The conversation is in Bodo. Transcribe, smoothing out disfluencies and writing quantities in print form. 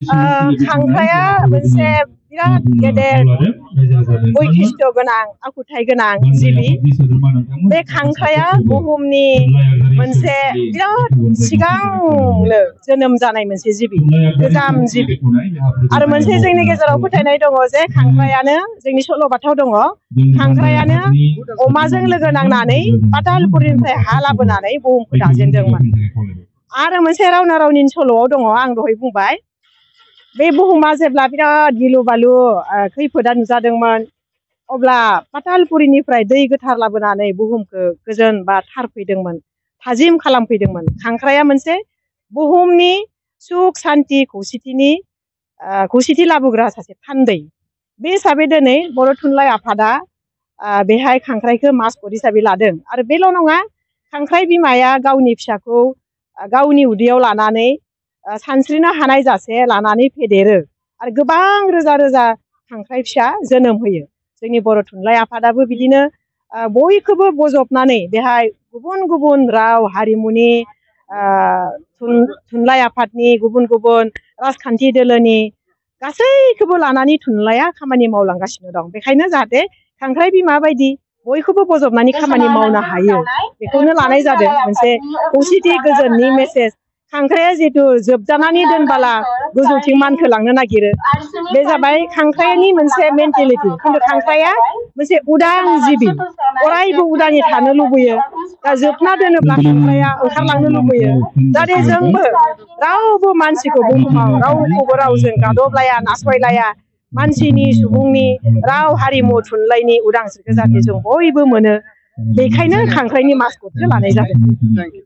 खांख्राया मोनसे बिराद गेदेर बैखिष्ट गोनां आखुथाय गोनां जिबि। बे खांख्राया बुहुमनि मोनसे बिराद सिगांनो जोनोम जानाय मोनसे जिबि, गोजाम जिबि। आरो मोनसे जोंनि गेजेराव फोथायनाय दङ जे खांख्रायानो, जोंनि सल'बाथायाव दङ, खांख्रायानो अमाजों लोगो नांनानै पातालपुरिनिफ्राय हा लाबोनानै बुहुमखौ दाजेनदोंमोन। आरो मोनसे रावना रावनिनि सल'आव दङ, आं दहाय बुंबाय, बे बुहुमा जेब्ला बिराद गिलु बालु खैफोदा नुजादोंमोन, अब्ला पातालपुरिनिफ्राय दै गोथार लाबोनानै बुहुमखौ गोजोन बा थारफैदोंमोन, थाजिम खालामफैदोंमोन। खांख्राया मोनसे बुहुमनि सुख सान्ति खौसेथि लाबोग्रा सासे थान्दै। बे हिसाबै दिनै बर' थुनलाइ आफादा बेहाय खांख्राइखौ मास्कट हिसाबै लादों। आरो बेल' नङा, खांख्राइ बिमाया गावनि फिसाखौ गावनि उदैयाव लानानै सानस्रिनो हानाय जासे लानानै फेदेरो आरो गोबां रोजा रोजा खांख्राइ फिसा जोनोम होयो। जोंनि बर' थुनलाइ आफादाबो बिदिनो बयखौबो बजबनानै बेहाय गुबुन गुबुन राव हारिमुनि थुनलाइ आफादनि गुबुन गुबुन राजखान्थि दोलोनि गासैखौबो लानानै थुनलाइया खामानि मावलांगासिनो दं। बेखायनो जाहाथे खांख्राइ बिमा बायदि बयखौबो बजबनानै खामानि मावनो हायो, बेखौनो लानाय जादों मोनसे खौसेथि गोजोननि मेसेज। खांख्राया जिहेतु जोबजानानै दोनबाला गोजौथिं मानखोलांनो नागिरो, बे जाबाय खांख्राइनि मोनसे मेन्टेलिटि। खिन्थु खांख्राया मोनसे उदां जिबि, अरायबो उदाङै थानो लुबैयो। दा जोबना दोनोब्ला खांख्राया ओंखारलांनो लुबैयो। जाहाथे जोंबो रावबो मानसिखौ बुहुमाव रावखौबो रावजों गादबलाया, नासयलाया, मानसिनि सुबुंनि राव हारिमु थुनलाइनि उदांस्रिखौ जाहाथे जों बयबो मोनो, बेखायनो खांख्राइनि मास्कटखौ लानाय जादों।